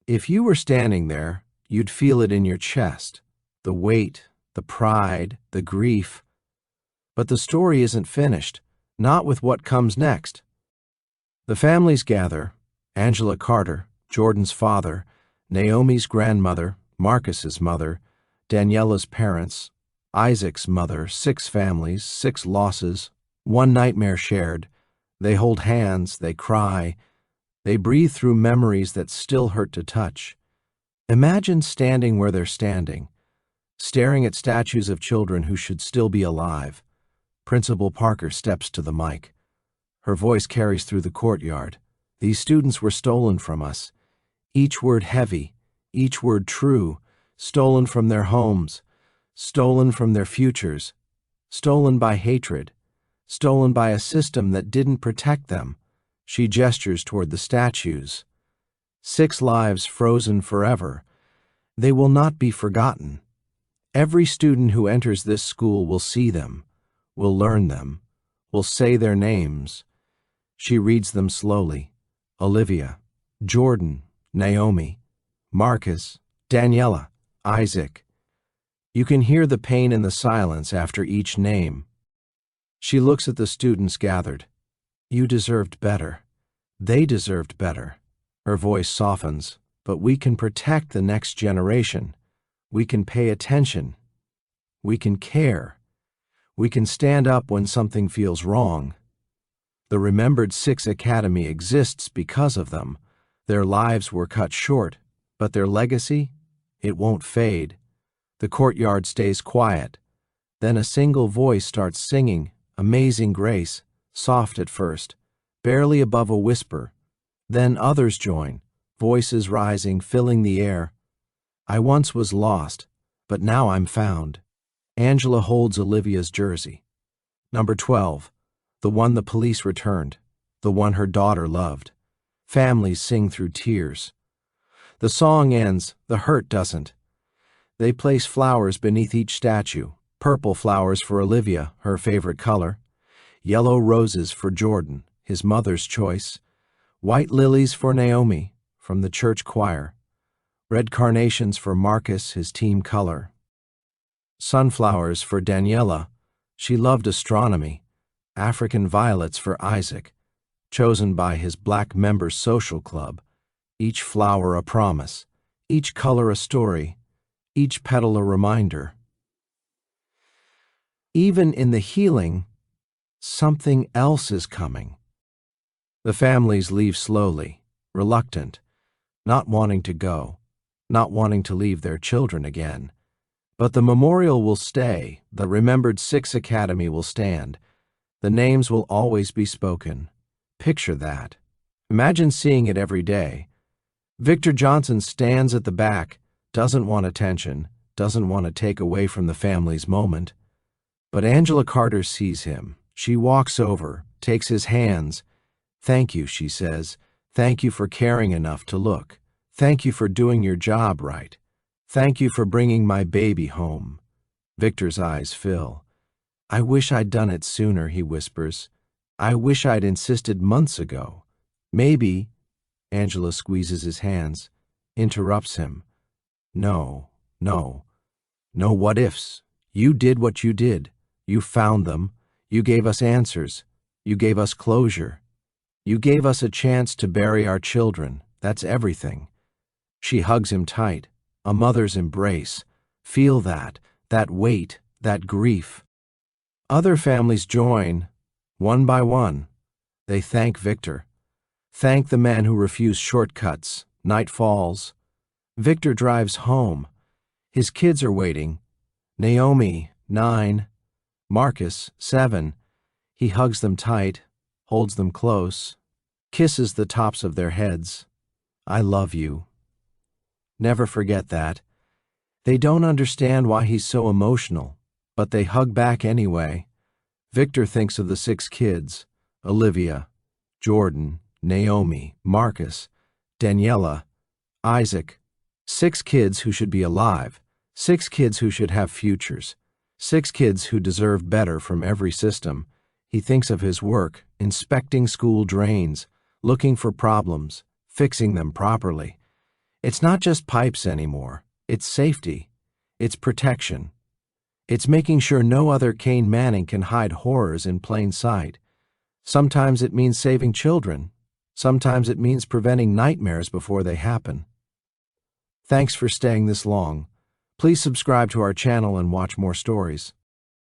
If you were standing there, you'd feel it in your chest, the weight, the pride, the grief. But the story isn't finished, not with what comes next. The families gather, Angela Carter, Jordan's father, Naomi's grandmother, Marcus's mother, Daniela's parents, Isaac's mother, 6 families, 6 losses, 1 nightmare shared. They hold hands, they cry, they breathe through memories that still hurt to touch. Imagine standing where they're standing, staring at statues of children who should still be alive. Principal Parker steps to the mic. Her voice carries through the courtyard. These students were stolen from us. Each word heavy, each word true, stolen from their homes, stolen from their futures, stolen by hatred, stolen by a system that didn't protect them. She gestures toward the statues. 6 lives frozen forever. They will not be forgotten. Every student who enters this school will see them, will learn them, will say their names. She reads them slowly. Olivia, Jordan, Naomi, Marcus, Daniela, Isaac. You can hear the pain in the silence after each name. She looks at the students gathered. You deserved better. They deserved better. Her voice softens. but we can protect the next generation. We can pay attention. We can care. We can stand up when something feels wrong. The Remembered Six Academy exists because of them. Their lives were cut short, but their legacy, it won't fade. The courtyard stays quiet. Then a single voice starts singing, Amazing Grace, soft at first, barely above a whisper. Then others join, voices rising, filling the air. I once was lost, but now I'm found. Angela holds Olivia's jersey. Number 12, the one the police returned, the one her daughter loved. Families sing through tears. The song ends, the hurt doesn't. They place flowers beneath each statue, purple flowers for Olivia, her favorite color, yellow roses for Jordan, his mother's choice, white lilies for Naomi, from the church choir, red carnations for Marcus, his team color, sunflowers for Daniela, she loved astronomy, African violets for Isaac, chosen by his black members' social club, each flower a promise, each color a story, each petal a reminder. Even in the healing, something else is coming. The families leave slowly, reluctant, not wanting to go, not wanting to leave their children again. But the memorial will stay, the Remembered Six Academy will stand. The names will always be spoken. Picture that. Imagine seeing it every day. Victor Johnson stands at the back, doesn't want attention, doesn't want to take away from the family's moment. But Angela Carter sees him. She walks over, takes his hands. Thank you, she says. Thank you for caring enough to look. Thank you for doing your job right. Thank you for bringing my baby home. Victor's eyes fill. I wish I'd done it sooner, he whispers. I wish I'd insisted months ago. Maybe, Angela squeezes his hands, interrupts him. No, no, no what ifs. You did what you did. You found them. You gave us answers. You gave us closure. You gave us a chance to bury our children. That's everything. She hugs him tight, a mother's embrace. Feel that weight, that grief. Other families join, one by one. They thank Victor. Thank the man who refused shortcuts. Night falls. Victor drives home. His kids are waiting. Naomi, 9. Marcus, 7. He hugs them tight, holds them close, kisses the tops of their heads. I love you. Never forget that. They don't understand why he's so emotional, but they hug back anyway. Victor thinks of the 6 kids, Olivia, Jordan, Naomi, Marcus, Daniela, Isaac. 6 kids who should be alive, 6 kids who should have futures, 6 kids who deserve better from every system. He thinks of his work, inspecting school drains, looking for problems, fixing them properly. It's not just pipes anymore. It's safety. It's protection. It's making sure no other Kane Manning can hide horrors in plain sight. Sometimes it means saving children. Sometimes it means preventing nightmares before they happen. Thanks for staying this long. Please subscribe to our channel and watch more stories.